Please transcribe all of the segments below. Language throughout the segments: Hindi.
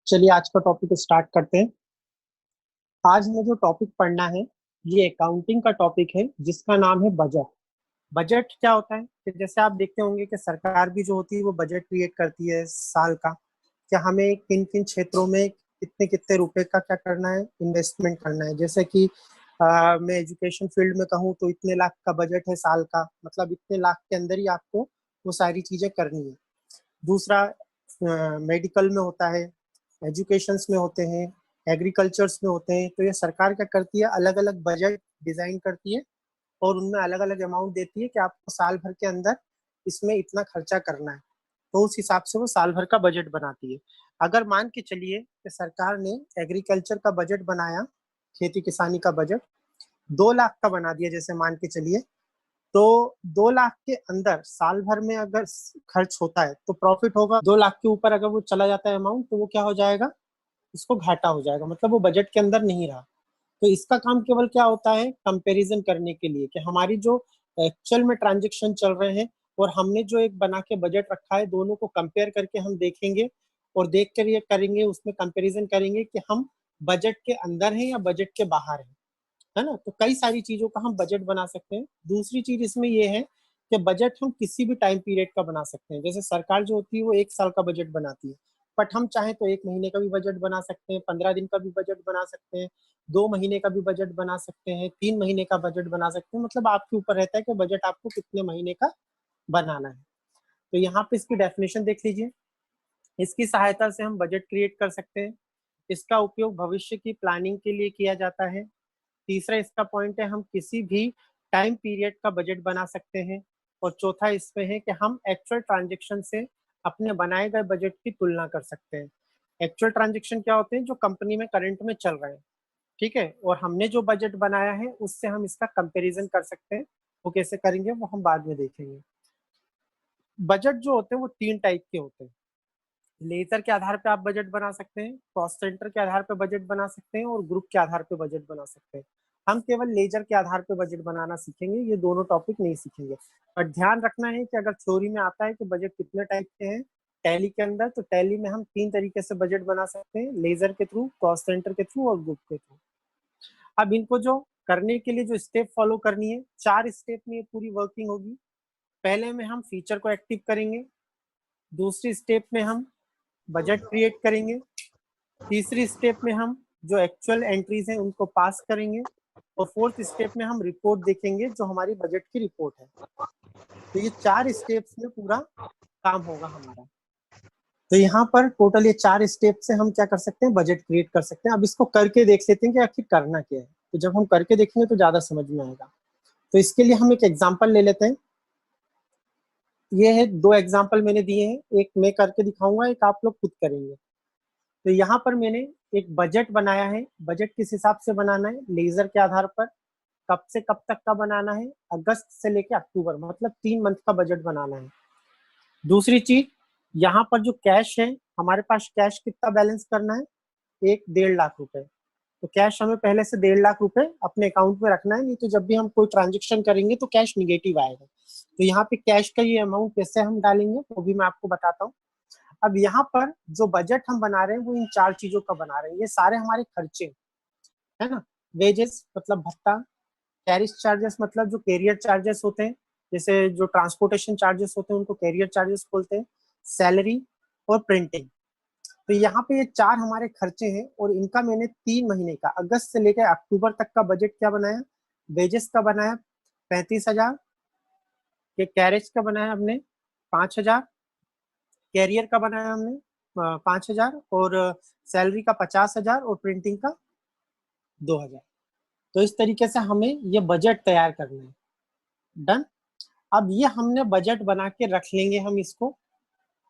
चलिए आज का टॉपिक स्टार्ट करते हैं। आज हमें जो टॉपिक पढ़ना है ये अकाउंटिंग का टॉपिक है जिसका नाम है बजट। बजट क्या होता है कि जैसे आप देखते होंगे कि सरकार भी जो होती है वो बजट क्रिएट करती है साल का, कि हमें किन किन क्षेत्रों में कितने कितने रुपए का क्या करना है, इन्वेस्टमेंट करना है। जैसे कि मैं एजुकेशन फील्ड में कहूँ तो इतने लाख का बजट है साल का, मतलब इतने लाख के अंदर ही आपको वो सारी चीजें करनी है। दूसरा मेडिकल में होता है, एजुकेशंस में होते हैं, एग्रीकल्चर्स में होते हैं। तो ये सरकार क्या करती है, अलग अलग बजट डिजाइन करती है और उनमें अलग अलग अमाउंट देती है कि आपको साल भर के अंदर इसमें इतना खर्चा करना है। तो उस हिसाब से वो साल भर का बजट बनाती है। अगर मान के चलिए कि सरकार ने एग्रीकल्चर का बजट बनाया, खेती किसानी का बजट 2 लाख का बना दिया जैसे मान के चलिए, तो 2 लाख के अंदर साल भर में अगर खर्च होता है तो प्रॉफिट होगा। 2 लाख के ऊपर अगर वो चला जाता है अमाउंट तो वो क्या हो जाएगा, उसको घाटा हो जाएगा, मतलब वो बजट के अंदर नहीं रहा। तो इसका काम केवल क्या होता है, कंपैरिजन करने के लिए कि हमारी जो एक्चुअल में ट्रांजेक्शन चल रहे हैं और हमने जो एक बना के बजट रखा है, दोनों को कंपेयर करके हम देखेंगे और देख कर ये करेंगे, उसमें कंपैरिजन करेंगे कि हम बजट के अंदर हैं या बजट के बाहर हैं, है ना। तो कई सारी चीजों का हम बजट बना सकते हैं। दूसरी चीज इसमें ये है कि बजट हम किसी भी टाइम पीरियड का बना सकते हैं। जैसे सरकार जो होती है वो 1 साल का बजट बनाती है, बट हम चाहें तो 1 महीने का भी बजट बना सकते हैं, 15 दिन का भी बजट बना सकते हैं, 2 महीने का भी बजट बना सकते हैं, 3 महीने का बजट बना सकते हैं। मतलब आपके ऊपर रहता है कि बजट आपको कितने महीने का बनाना है। तो यहाँ पे इसकी डेफिनेशन देख लीजिए। इसकी सहायता से हम बजट क्रिएट कर सकते हैं। इसका उपयोग भविष्य की प्लानिंग के लिए किया जाता है। तीसरा इसका पॉइंट है, हम किसी भी टाइम पीरियड का बजट बना सकते हैं। और चौथा इसमें है कि हम एक्चुअल ट्रांजेक्शन से अपने बनाए गए बजट की तुलना कर सकते हैं। एक्चुअल ट्रांजेक्शन क्या होते हैं, जो कंपनी में करंट में चल रहे हैं, ठीक है, और हमने जो बजट बनाया है उससे हम इसका कंपैरिजन कर सकते हैं। वो कैसे करेंगे वो हम बाद में देखेंगे। बजट जो होते हैं वो 3 टाइप के होते हैं। लेजर के आधार पे आप बजट बना सकते हैं, कॉस्ट सेंटर के आधार पे बजट बना सकते हैं और ग्रुप के आधार पे बजट बना सकते हैं। हम केवल लेजर के आधार पे बजट बनाना सीखेंगे, ये दोनों टॉपिक नहीं सीखेंगे। पर ध्यान रखना है कि अगर थ्योरी में आता है कि बजट कितने टाइप के हैं टैली के अंदर, तो टैली में हम 3 तरीके से बजट बना सकते हैं, लेजर के थ्रू, कॉस्ट सेंटर के थ्रू और ग्रुप के थ्रू। अब इनको जो करने के लिए जो स्टेप फॉलो करनी है, 4 स्टेप में ये पूरी वर्किंग होगी। पहले में हम फीचर को एक्टिव करेंगे, दूसरी स्टेप में हम बजट क्रिएट करेंगे, तीसरी स्टेप में हम जो एक्चुअल एंट्रीज हैं उनको पास करेंगे और फोर्थ स्टेप में हम रिपोर्ट देखेंगे जो हमारी बजट की रिपोर्ट है। तो ये 4 स्टेप्स में पूरा काम होगा हमारा। तो यहाँ पर टोटल ये 4 स्टेप से हम क्या कर सकते हैं, बजट क्रिएट कर सकते हैं। अब इसको करके देख लेते हैं कि आखिर करना क्या है। तो जब हम करके देखेंगे तो ज्यादा समझ में आएगा। तो इसके लिए हम एक एग्जाम्पल ले लेते हैं। ये है 2 एग्जाम्पल मैंने दिए हैं, एक मैं करके दिखाऊंगा, एक आप लोग खुद करेंगे। तो यहाँ पर मैंने एक बजट बनाया है। बजट किस हिसाब से बनाना है, लेजर के आधार पर। कब से कब तक का बनाना है, अगस्त से लेकर अक्टूबर, मतलब 3 मंथ का बजट बनाना है। दूसरी चीज, यहाँ पर जो कैश है, हमारे पास कैश कितना बैलेंस करना है, 1-1.5 लाख रुपए। तो कैश हमें पहले से 1.5 लाख रुपए अपने अकाउंट में रखना है, नहीं तो जब भी हम कोई ट्रांजेक्शन करेंगे तो कैश निगेटिव आएगा। तो यहाँ पे कैश का ये अमाउंट कैसे हम डालेंगे वो भी मैं आपको बताता हूँ। अब यहाँ पर जो बजट हम बना रहे हैं वो इन 4 चीजों का बना रहे हैं। ये सारे हमारे खर्चे, है ना। वेजेस मतलब भत्ता, कैरिज चार्जेस मतलब जो कैरियर चार्जेस होते हैं, जैसे जो ट्रांसपोर्टेशन चार्जेस होते हैं उनको कैरियर चार्जेस बोलते हैं, सैलरी और प्रिंटिंग। तो यहाँ पे ये 4 हमारे खर्चे हैं और इनका मैंने 3 महीने का, अगस्त से लेकर अक्टूबर तक का बजट क्या बनाया, वेजेस का बनाया 35,000, के कैरेज का बनाया हमने 5,000, कैरियर का बनाया हमने 5,000 और सैलरी का 50,000 और प्रिंटिंग का 2,000। तो इस तरीके से हमें ये बजट तैयार करना है। डन। अब ये हमने बजट बना के रख लेंगे हम इसको,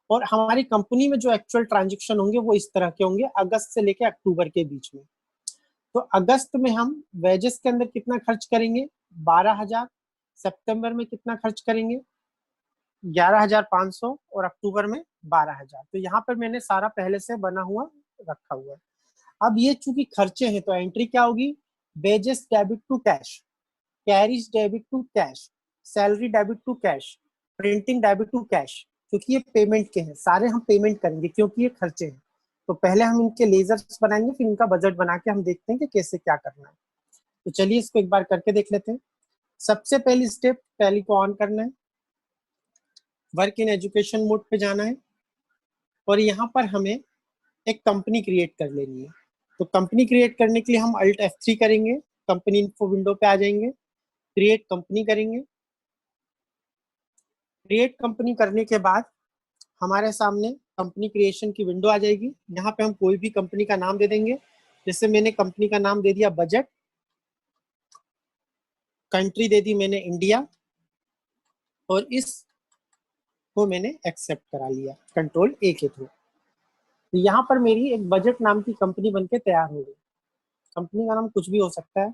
और हमारी कंपनी में जो एक्चुअल ट्रांजेक्शन होंगे वो इस तरह के होंगे, अगस्त से लेके अक्टूबर के बीच में। तो अगस्त में हम वेजेस के अंदर कितना खर्च करेंगे, 12,000। सितंबर में कितना खर्च करेंगे, 11,500 और अक्टूबर में 12,000। तो यहाँ पर मैंने सारा पहले से बना हुआ रखा हुआ है। अब ये चूंकि खर्चे हैं तो एंट्री क्या होगी, wages debit to cash, carriage debit to cash, salary debit to cash, printing debit to cash. क्योंकि ये पेमेंट के हैं, सारे हम पेमेंट करेंगे क्योंकि ये खर्चे हैं। तो पहले हम इनके लेजर्स बनाएंगे, फिर इनका बजट बना के हम देखते हैं कि कैसे क्या करना है। तो चलिए इसको एक बार करके देख लेते हैं। सबसे पहली स्टेप, टैली को ऑन करना है, वर्क इन एजुकेशन मोड पे जाना है और यहाँ पर हमें एक कंपनी क्रिएट कर लेनी है। तो कंपनी क्रिएट करने के लिए हम अल्ट F3 करेंगे, कंपनी इन्फो विंडो पे आ जाएंगे, क्रिएट कंपनी करेंगे। क्रिएट कंपनी करने के बाद हमारे सामने कंपनी क्रिएशन की विंडो आ जाएगी। यहाँ पे हम कोई भी कंपनी का नाम दे देंगे। जैसे मैंने कंपनी का नाम दे दिया बजट, कंट्री दे दी मैंने इंडिया और इस को मैंने एक्सेप्ट करा लिया कंट्रोल A के थ्रू। तो यहाँ पर मेरी एक बजट नाम की कंपनी बनके तैयार हो गई। कंपनी का नाम कुछ भी हो सकता है।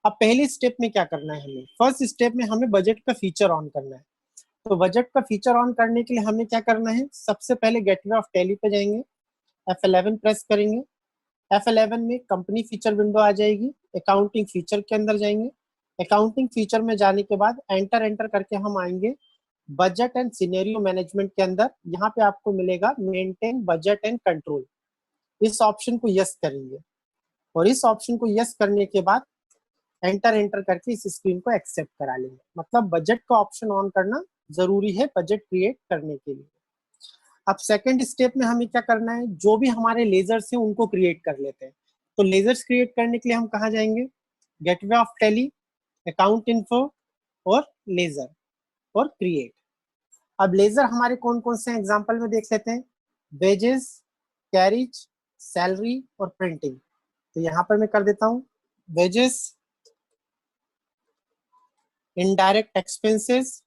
अब पहले स्टेप में क्या करना है हमें, फर्स्ट स्टेप में हमें बजट का फीचर ऑन करना है। तो बजट का फीचर ऑन करने के लिए हमें क्या करना है, सबसे पहले गेटवे ऑफ टैली पे जाएंगे, F11 प्रेस करेंगे। F11 में कंपनी फीचर विंडो आ जाएगी, अकाउंटिंग फीचर के अंदर जाएंगे। अकाउंटिंग फीचर में जाने के बाद एंटर एंटर करके हम आएंगे बजट एंड सिनेरियो मैनेजमेंट के अंदर। यहाँ पे आपको मिलेगा मेंटेन बजट एंड कंट्रोल, इस ऑप्शन को यस करेंगे और इस ऑप्शन को यस करने के बाद एंटर एंटर करके इस स्क्रीन को एक्सेप्ट करा लेंगे। मतलब बजट का ऑप्शन ऑन करना जरूरी है बजट क्रिएट करने के लिए। अब सेकंड स्टेप में हमें क्या करना है, जो भी हमारे लेजर्स हैं उनको क्रिएट कर लेते हैं। तो लेजर्स क्रिएट करने के लिए हम कहाँ जाएंगे, gateway of tally, account info और लेजर और क्रिएट। अब लेजर हमारे कौन कौन से एग्जांपल में देख लेते हैं, वेजेस, कैरिज, सैलरी और प्रिंटिंग। तो यहाँ पर मैं कर देता हूँ वेजेस, इनडायरेक्ट एक्सपेंसेस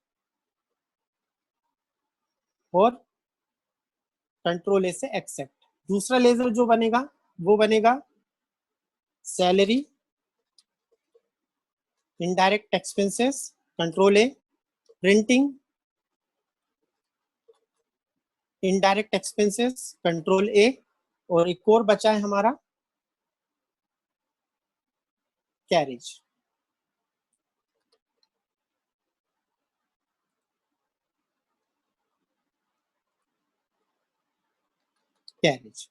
और कंट्रोल ए से एक्सेप्ट। दूसरा लेजर जो बनेगा वो बनेगा सैलरी, इनडायरेक्ट एक्सपेंसेस, कंट्रोल ए, प्रिंटिंग, इनडायरेक्ट एक्सपेंसेस, कंट्रोल ए और एक और बचा है हमारा कैरिज। कैरिज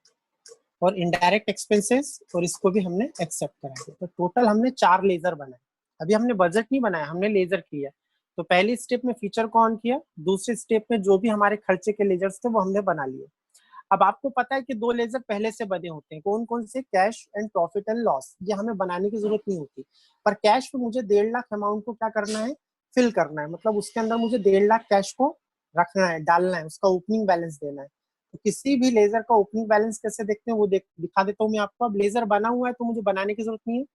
और इनडायरेक्ट एक्सपेंसेस और इसको भी हमने एक्सेप्ट करा दिया। तो टोटल हमने 4 लेजर बनाए। अभी हमने बजट नहीं बनाया, हमने लेजर किया। तो पहली स्टेप में फीचर को ऑन किया, दूसरे स्टेप में जो भी हमारे खर्चे के लेजर्स थे वो हमने बना लिए। अब आपको पता है कि 2 लेजर पहले से बने होते हैं, कौन कौन से, cash and profit and loss. ये हमें बनाने की जरूरत नहीं होती। पर कैश में मुझे 1.5 लाख अमाउंट को क्या करना है, फिल करना है। मतलब उसके अंदर मुझे 1.5 लाख कैश को रखना है, डालना है, उसका ओपनिंग बैलेंस देना है। तो किसी भी लेजर का ओपनिंग बैलेंस कैसे देखते हैं वो दिखा देता हूँ मैं आपको। अब लेजर बना हुआ है तो मुझे बनाने की जरूरत नहीं है।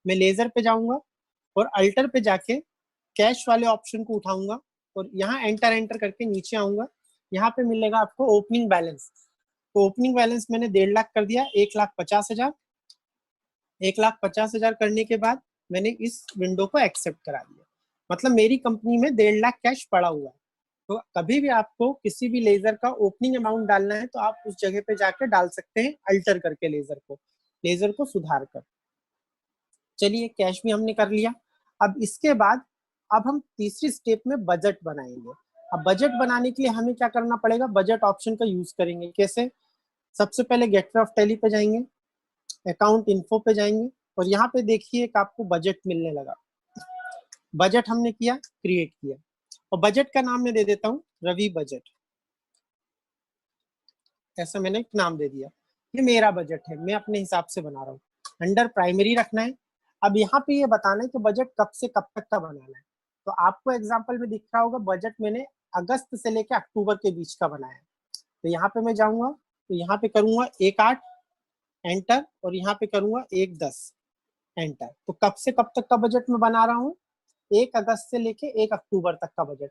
मैं लेजर पे जाऊंगा और अल्टर पे जाके कैश वाले ऑप्शन को उठाऊंगा और यहाँ एंटर एंटर करके नीचे आऊंगा। यहाँ पे मिलेगा आपको ओपनिंग बैलेंस। तो ओपनिंग बैलेंस मैंने 1.5 लाख कर दिया, 1,50,000। 1,50,000 करने के बाद मैंने इस विंडो को एक्सेप्ट करा दिया। मतलब मेरी कंपनी में 1.5 लाख कैश पड़ा हुआ है। तो कभी भी आपको किसी भी लेजर का ओपनिंग अमाउंट डालना है तो आप उस जगह पे जाकर डाल सकते हैं, अल्टर करके लेजर को सुधार कर। चलिए कैश भी हमने कर लिया। अब इसके बाद अब हम तीसरी स्टेप में बजट बनाएंगे। अब बजट बनाने के लिए हमें क्या करना पड़ेगा, बजट ऑप्शन का यूज करेंगे। कैसे, सबसे पहले गेटवे ऑफ टैली पे जाएंगे, अकाउंट इन्फो पे जाएंगे और यहाँ पे देखिए एक आपको बजट मिलने लगा। बजट हमने किया, क्रिएट किया और बजट का नाम मैं दे देता हूँ रवि बजट। ऐसा मैंने एक नाम दे दिया। ये मेरा बजट है, मैं अपने हिसाब से बना रहा हूँ। अंडर प्राइमरी रखना है। अब यहाँ पे ये बताना है कि बजट कब से कब तक का बनाना है। तो आपको एग्जाम्पल में दिख रहा होगा बजट मैंने अगस्त से लेकर अक्टूबर के बीच का बनाया है। तो यहाँ पे मैं जाऊंगा, तो यहाँ पे करूंगा 1/8 एंटर और यहाँ पे करूंगा 1/10 एंटर। तो कब से कब तक का बजट मैं बना रहा हूँ, 1 अगस्त से लेके 1 अक्टूबर तक का बजट।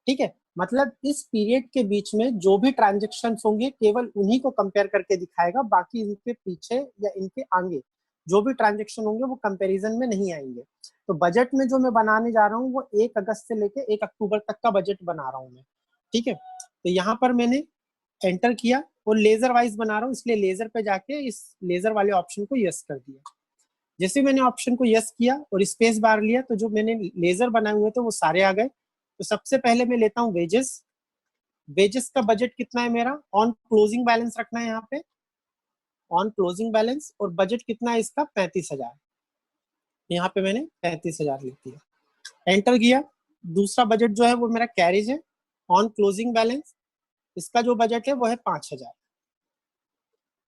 ठीक है, मतलब इस पीरियड के बीच में जो भी ट्रांजेक्शन होंगे केवल उन्हीं को कंपेयर करके दिखाएगा, बाकी इनके पीछे या इनके आगे जो भी ट्रांजेक्शन होंगे वो कंपैरिजन में नहीं आएंगे। तो बजट में जो मैं बनाने जा रहा हूँ वो 1 अगस्त से लेके 1 अक्टूबर तक का बजट बना रहा हूँ मैं। ठीक है, तो यहाँ पर मैंने एंटर किया और लेजर वाइज बना रहा हूँ, इसलिए लेजर पे जाके इस लेजर वाले ऑप्शन को यस कर दिया। जैसे मैंने ऑप्शन को यस किया और स्पेस बार लिया तो जो मैंने लेजर बनाए हुए थे वो सारे आ गए। तो सबसे पहले मैं लेता हूँ वेजेस। वेजेस का बजट कितना है मेरा, ऑन क्लोजिंग बैलेंस रखना है यहाँ पे ऑन क्लोजिंग बैलेंस, और बजट कितना है इसका 35,000। यहाँ पे मैंने 35,000 लिख दिया, एंटर किया। दूसरा बजट जो है वो मेरा कैरेज है ऑन क्लोजिंग बैलेंस, इसका जो बजट है वो है 5,000,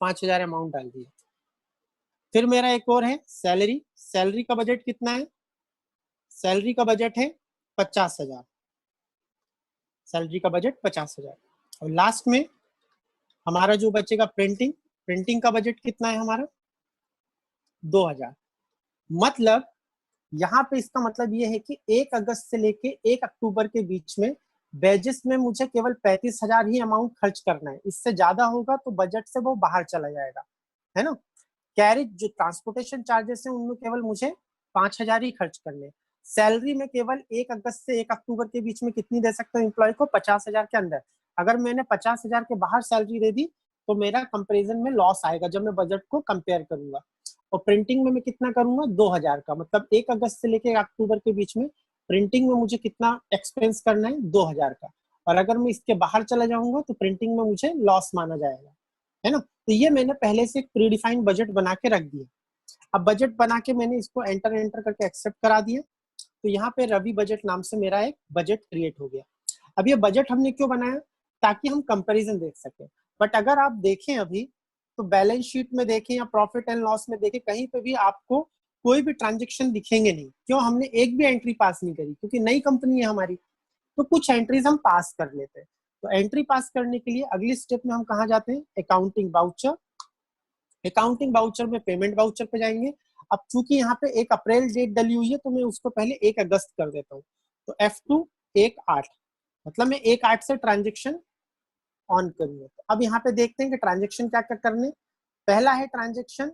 5,000 अमाउंट डाल दिया। फिर मेरा एक और है सैलरी, सैलरी का बजट कितना है, सैलरी का बजट है 50,000, सैलरी का बजट 50,000। और लास्ट में हमारा जो बचेगा प्रिंटिंग, प्रिंटिंग का बजट कितना है हमारा 2,000। मतलब यहाँ पे इसका मतलब ये है कि 1 अगस्त से लेके 1 अक्टूबर के बीच में वेजेस में मुझे केवल 35,000 ही अमाउंट खर्च करना है, इससे ज्यादा होगा तो बजट से वो बाहर चला जाएगा, है ना। कैरेज जो ट्रांसपोर्टेशन चार्जेस है उनमें केवल मुझे 5,000 ही खर्च करने। सैलरी में केवल 1 अगस्त से 1 अक्टूबर के बीच में कितनी दे सकता हूँ एम्प्लॉय को, 50,000 के अंदर। अगर मैंने 50,000 के बाहर सैलरी दे दी तो मेरा कंपेरिजन में लॉस आएगा जब मैं बजट को कंपेयर करूंगा। और प्रिंटिंग में मैं कितना करूंगा 2,000 का, मतलब 1 अगस्त से लेकर अक्टूबर के बीच में प्रिंटिंग में मुझे कितना एक्सपेंस करना है 2,000 का। और अगर मैं इसके बाहर चला जाऊंगा तो प्रिंटिंग में मुझे लॉस माना जाएगा, है ना। तो ये मैंने पहले से एक प्रीडिफाइंड बजट बना के रख दिया। अब बजट बना के मैंने इसको एंटर एंटर करके एक्सेप्ट करा दिया, तो यहाँ पे रवि बजट नाम से मेरा एक बजट क्रिएट हो गया। अब ये बजट हमने क्यों बनाया, ताकि हम कंपैरिजन देख सके। बट अगर आप देखें अभी तो बैलेंस शीट में देखें या प्रॉफिट एंड लॉस में देखें, कहीं पे भी आपको कोई भी ट्रांजेक्शन दिखेंगे नहीं। क्यों, हमने एक भी एंट्री पास नहीं करी, क्योंकि नई कंपनी है हमारी। तो कुछ एंट्रीज हम पास कर लेते हैं। तो एंट्री पास करने के लिए अगली स्टेप में हम कहाँ जाते हैं, अकाउंटिंग वाउचर। अकाउंटिंग वाउचर में पेमेंट वाउचर पे जाएंगे। अब चूंकि यहाँ पे 1 अप्रैल डेट डली हुई है तो मैं उसको पहले 1 अगस्त कर देता हूँ। तो F2 1/8, मतलब मैं 1/8 से ट्रांजेक्शन ऑन करूंगा। तो अब यहाँ पे देखते हैं कि ट्रांजेक्शन क्या क्या करने। पहला है ट्रांजेक्शन,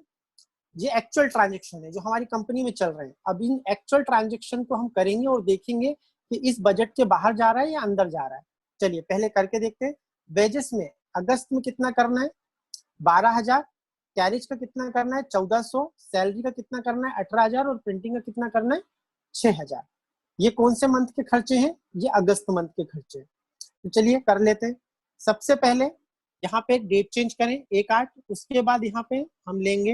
ये एक्चुअल ट्रांजेक्शन है जो हमारी कंपनी में चल रहे हैं। अब इन एक्चुअल ट्रांजेक्शन को हम करेंगे और देखेंगे कि इस बजट के बाहर जा रहा है या अंदर जा रहा है। चलिए पहले करके देखते हैं। वेजेस में अगस्त में कितना करना है 12,000, कैरेज का कितना करना है 1,400, सैलरी का कितना करना है 18,000 और प्रिंटिंग का कितना करना है 6,000। ये कौन से मंथ के खर्चे हैं, ये अगस्त मंथ के खर्चे हैं। तो चलिए कर लेते हैं। सबसे पहले यहाँ पे डेट चेंज करें 1/8, उसके बाद यहाँ पे हम लेंगे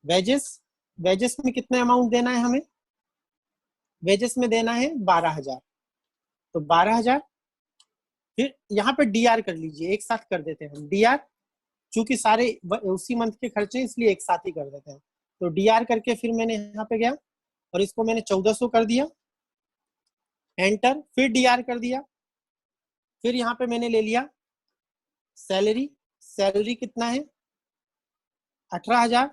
वेजेस। वेजेस में कितना अमाउंट देना है हमें, वेजेस में देना है 12,000, तो 12,000। फिर यहाँ पे डीआर कर लीजिए, एक साथ कर देते हैं हम डीआर, चूंकि सारे उसी मंथ के खर्चे इसलिए एक साथ ही कर देते हैं। तो डीआर करके फिर मैंने यहाँ पे गया और इसको मैंने 1,400 कर दिया, एंटर। फिर डीआर कर दिया। फिर यहाँ पे मैंने ले लिया सैलरी, सैलरी कितना है 18,000,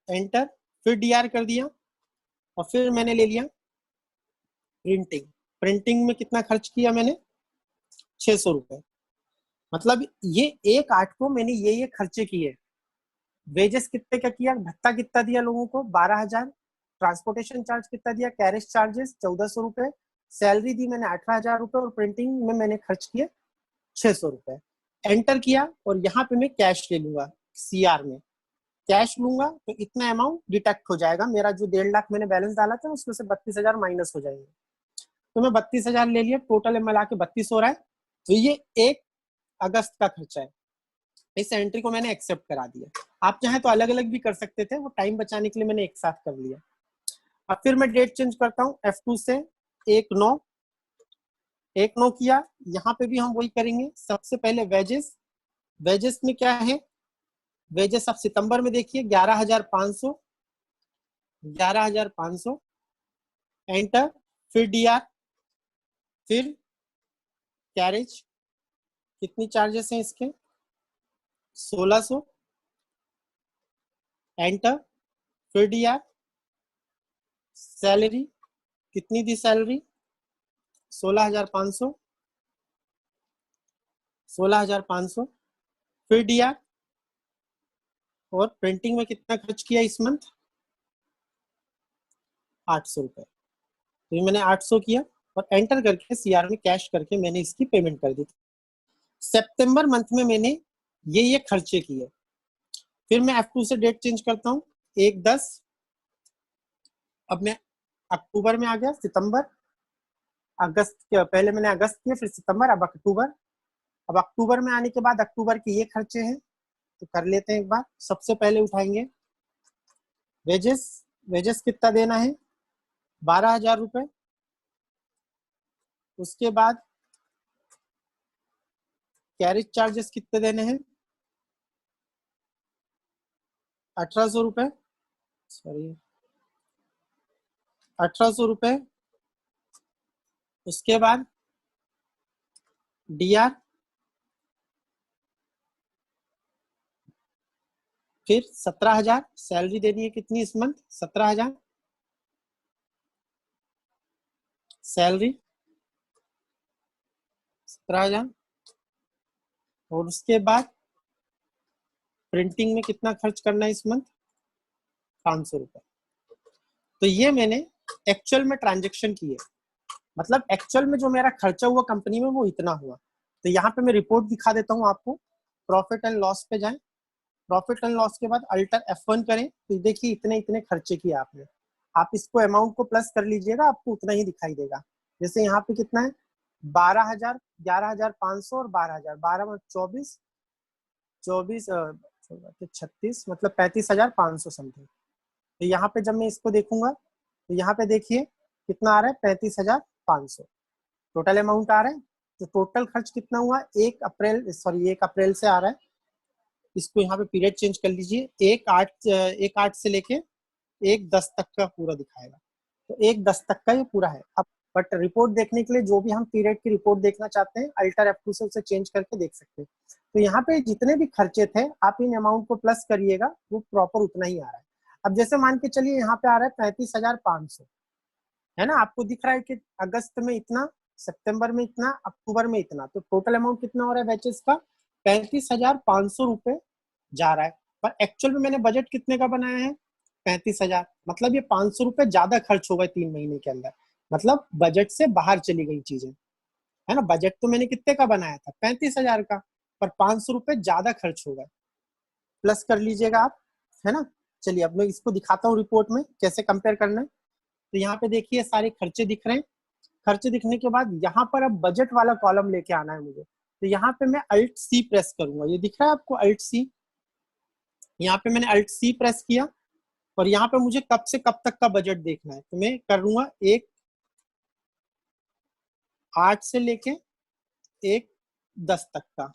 एंटर। फिर डीआर कर दिया और फिर मैंने ले लिया प्रिंटिंग। प्रिंटिंग में कितना खर्च किया मैंने 600 रुपए। मतलब ये 1/8 को मैंने ये खर्चे किए। वेजेस कितने का किया, भत्ता कितना दिया लोगों को 12,000, ट्रांसपोर्टेशन चार्ज कितना दिया, कैरेज चार्जेस 1,400 रुपए, सैलरी दी मैंने 18,000 रुपए और प्रिंटिंग में मैंने खर्च किए 600 रुपए। एंटर किया और यहाँ पे मैं कैश ले लूंगा, सीआर में कैश लूंगा तो इतना अमाउंट डिटेक्ट हो जाएगा। मेरा जो 1.5 लाख मैंने बैलेंस डाला था उसमें से 32,000 माइनस हो जाएंगे। तो मैं 32,000 ले लिया, टोटल मिला के 32 हो रहा है। तो ये 1 अगस्त का खर्चा है। इस एंट्री को मैंने एक्सेप्ट करा दिया। आप चाहें तो अलग अलग भी कर सकते थे, वो टाइम बचाने के लिए मैंने एक साथ कर लिया। अब फिर मैं डेट चेंज करता हूँ F2 से 1/9, 1/9 किया। यहाँ पे भी हम वही करेंगे। सबसे पहले वेजेस, वेजेस में क्या है, वेजेस आप सितंबर में देखिए 11,500, 11,500, एंटर। फिर डीआर, फिर कैरेज, कितनी चार्जेस हैं इसके 1,600, एंटर। फिर डीआर, सैलरी कितनी दी, सैलरी 16,500, 16,500, फिर डीआर। और प्रिंटिंग में कितना खर्च किया इस मंथ 800 रुपए। तो ये मैंने 800 किया और एंटर करके सीआर में कैश करके मैंने इसकी पेमेंट कर दी थी। सितंबर मंथ में मैंने ये खर्चे किए। फिर मैं F2 से डेट चेंज करता हूँ 1/10। अब मैं अक्टूबर में आ गया, सितंबर, अगस्त के पहले मैंने अगस्त किया, फिर सितंबर, अब अक्टूबर। अब अक्टूबर में आने के बाद अक्टूबर के ये खर्चे हैं तो कर लेते हैं एक बार। सबसे पहले उठाएंगे वेजेस। वेजेस कितना देना है? 12,000 रुपए। उसके बाद कैरेज चार्जेस कितने देने हैं? 1,800 रुपए। सॉरी, 1,800 रुपए। उसके बाद डीआर, फिर 17,000 सैलरी देनी है। कितनी इस मंथ? 17,000 सैलरी, 17,000। और उसके बाद प्रिंटिंग में कितना खर्च करना है इस मंथ? 500 रुपए। तो ये मैंने एक्चुअल में ट्रांजेक्शन की है, मतलब एक्चुअल में जो मेरा खर्चा हुआ कंपनी में वो इतना हुआ। तो यहाँ पे मैं रिपोर्ट दिखा देता हूँ आपको। प्रॉफिट एंड लॉस पे जाएं। प्रॉफिट एंड लॉस के बाद अल्टर F1 करें तो देखिए इतने इतने खर्चे किए आपने। आप इसको अमाउंट को प्लस कर लीजिएगा, आपको उतना ही दिखाई देगा। जैसे यहाँ पे कितना है? 12,000, 11,500 और 12,000, 12 में 24, 24 36, मतलब 35,500 समथिंग। तो यहाँ पे जब मैं इसको देखूंगा तो यहाँ पे देखिए कितना आ रहा है? 35,500 टोटल अमाउंट आ रहा है। तो टोटल खर्च कितना हुआ? 1 अप्रैल से आ रहा है। इसको यहाँ पे पीरियड चेंज कर लीजिए। 1/8 से लेके 1/10 तक का पूरा दिखाएगा। तो 1/10 तक का ये पूरा है। अब बट रिपोर्ट देखने के लिए जो भी हम पीरियड की रिपोर्ट देखना चाहते हैं अल्टर F2 से उसे चेंज करके देख सकते हैं। तो यहाँ पे जितने भी खर्चे थे आप इन अमाउंट को प्लस करिएगा, वो प्रॉपर उतना ही आ रहा है। अब जैसे मान के चलिए यहाँ पे आ रहा है 35,500, है ना? आपको दिख रहा है कि अगस्त में इतना, सितंबर में इतना, अक्टूबर में इतना। तो टोटल अमाउंट कितना हो रहा है बैचेस का? 35,500 रुपए जा रहा है। पर एक्चुअल में मैंने बजट कितने का बनाया है? 35,000। मतलब ये 500 रुपए ज्यादा खर्च हो गए 3 महीने के अंदर। मतलब बजट से बाहर चली गई चीजें, है ना? बजट तो मैंने कितने का बनाया था? 35,000 का, पर 500 रुपए ज्यादा खर्च हो गए। प्लस कर लीजिएगा आप, है ना? चलिए अब मैं इसको दिखाता हूँ रिपोर्ट में कैसे कंपेयर करना है। तो यहाँ पे देखिए सारे खर्चे दिख रहे हैं। खर्चे दिखने के बाद यहाँ पर अब बजट वाला कॉलम लेके आना है मुझे। तो यहाँ पे मैं अल्ट सी प्रेस करूंगा। ये दिख रहा है आपको अल्ट सी? यहाँ पे मैंने अल्ट सी प्रेस किया और यहाँ पे मुझे कब से कब तक का बजट देखना है। तो मैं करूंगा 1/8 से लेके 1/10 तक का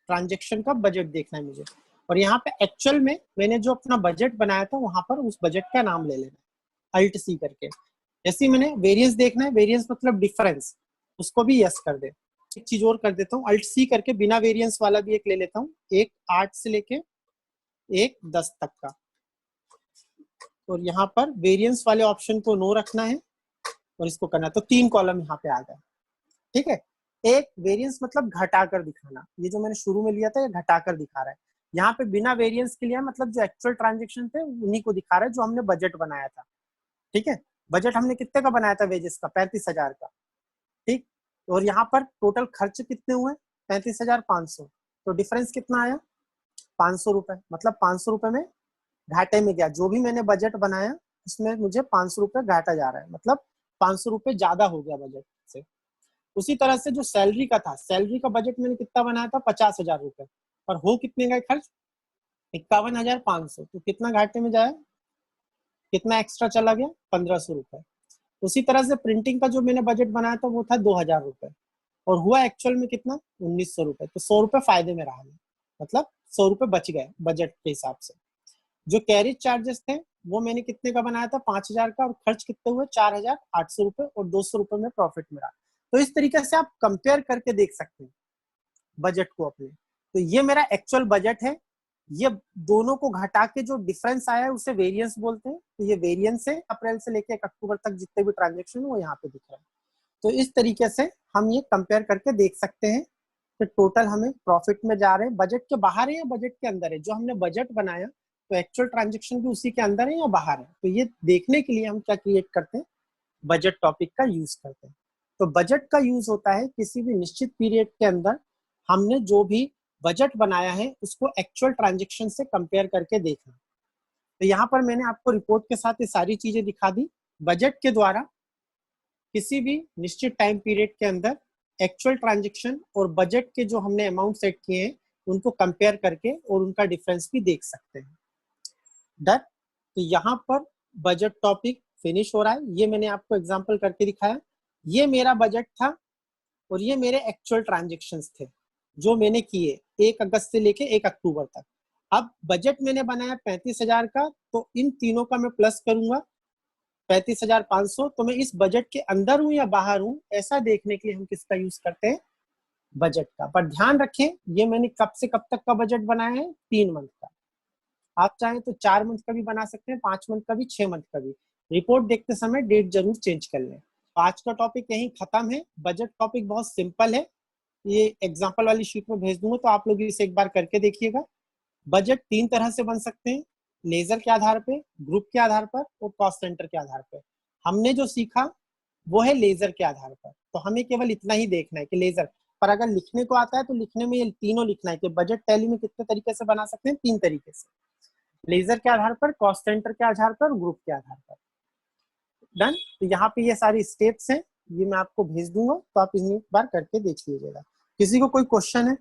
ट्रांजेक्शन का बजट देखना है मुझे। और यहाँ पे एक्चुअल में मैंने जो अपना बजट बनाया था वहां पर उस बजट का नाम ले लेना है अल्ट सी करके। जैसे मैंने वेरियंस देखना है, वेरियंस मतलब डिफरेंस, उसको भी यस कर दे। एक चीज और कर देता हूँ, अल्ट सी करके बिना वेरियंस वाला भी एक ले लेता हूँ, 1/8 से लेके 1/10 तक का। और यहाँ पर वेरियंस वाले ऑप्शन को नो रखना है और इसको करना है। तो 3 कॉलम यहाँ पे आ गए, ठीक है। एक वेरियंस मतलब घटाकर दिखाना, ये जो मैंने शुरू में लिया था ये घटाकर दिखा रहा है। यहाँ पे बिना वेरियंस के लिया, मतलब जो एक्चुअल ट्रांजेक्शन थे उन्हीं को दिखा रहा है जो हमने बजट बनाया था, ठीक है। बजट हमने कितने का बनाया था वेजेस का? 35,000 का, ठीक। और यहाँ पर टोटल खर्च कितने हुए? 35,500। तो डिफरेंस कितना आया? 500 रुपए। मतलब 500 रुपए में घाटे में गया। जो भी मैंने बजट बनाया उसमें मुझे 500 रुपए घाटा जा रहा है, मतलब 500 रुपए ज्यादा हो गया बजट से। उसी तरह से जो सैलरी का था, सैलरी का बजट मैंने कितना बनाया था? 50,000 रुपए, पर हो कितने गए खर्च? 51,500। तो कितना घाटे में जाया? कितना एक्स्ट्रा चला गया? 1,500 रुपए। उसी तरह से प्रिंटिंग का जो मैंने बजट बनाया था वो था 2,000 रुपए, और हुआ एक्चुअल में कितना? 1,900 रुपए। तो 100 रुपए फायदे में रहा, मतलब 100 रुपए बच गए बजट के हिसाब से। जो कैरेज चार्जेस थे वो मैंने कितने का बनाया था? 5,000 का, और खर्च कितने हुए? 4,800 रुपए, और 200 रुपए में प्रॉफिट मिला। तो इस तरीके से आप कंपेयर करके देख सकते हैं बजट को अपने। तो ये मेरा एक्चुअल बजट है। ये दोनों को घटा के जो डिफरेंस आया है उसे वेरिएंस बोलते हैं। तो ये वेरिएंस है अप्रैल से लेकर 1 अक्टूबर तक जितने भी ट्रांजेक्शन वो यहाँ पे दिख रहे हैं। तो इस तरीके से हम ये कंपेयर करके देख सकते हैं कि टोटल हमें प्रॉफिट में जा रहे हैं, बजट के बाहर है या बजट के अंदर है। जो हमने बजट बनाया तो एक्चुअल ट्रांजेक्शन भी उसी के अंदर है या बाहर है। तो ये देखने के लिए हम क्या क्रिएट करते हैं? बजट टॉपिक का यूज करते हैं। तो बजट का यूज होता है किसी भी निश्चित पीरियड के अंदर हमने जो भी बजट बनाया है उसको एक्चुअल ट्रांजेक्शन से कंपेयर करके देखना। तो यहाँ पर मैंने आपको रिपोर्ट के साथ ये सारी चीजें दिखा दी। बजट के द्वारा किसी भी निश्चित टाइम पीरियड के अंदर एक्चुअल ट्रांजेक्शन और बजट के जो हमने अमाउंट सेट किए हैं उनको कंपेयर करके और उनका डिफरेंस भी देख सकते हैं। डन। तो यहाँ पर बजट टॉपिक फिनिश हो रहा है। ये मैंने आपको एग्जांपल करके दिखाया। ये मेरा बजट था और ये मेरे एक्चुअल ट्रांजेक्शन्स थे जो मैंने किए 1 अगस्त से लेके 1 अक्टूबर तक। अब बजट मैंने बनाया 35,000 का, तो इन तीनों का मैं प्लस करूंगा 35,500। तो मैं इस बजट के अंदर हूं या बाहर हूं, ऐसा देखने के लिए हम किसका यूज करते हैं, बजट का। पर ध्यान रखें, ये मैंने कब से कब तक का बजट बनाया है, 3 मंथ का। आप चाहें तो 4 मंथ का भी बना सकते हैं, 5 मंथ का भी, 6 मंथ का भी। रिपोर्ट देखते समय डेट जरूर चेंज कर लें। आज का टॉपिक यहीं खत्म है। बजट टॉपिक बहुत सिंपल है। ये एग्जांपल वाली शीट में भेज दूंगा, तो आप लोग इसे एक बार करके देखिएगा। बजट 3 तरह से बन सकते हैं, लेजर के आधार पे, ग्रुप के आधार पर और कॉस्ट सेंटर के आधार पर। हमने जो सीखा वो है लेजर के आधार पर, तो हमें केवल इतना ही देखना है कि लेजर पर अगर लिखने को आता है तो लिखने में ये तीनों लिखना है कि बजट टैली में कितने तरीके से बना सकते हैं, 3 तरीके से, लेजर के आधार पर, कॉस्ट सेंटर के आधार पर, ग्रुप के आधार पर। डन। तो यहाँ पे ये सारी स्टेप्स हैं, ये मैं आपको भेज दूंगा, तो आप इन्हें एक बार करके देख लीजिएगा। किसी को कोई क्वेश्चन है?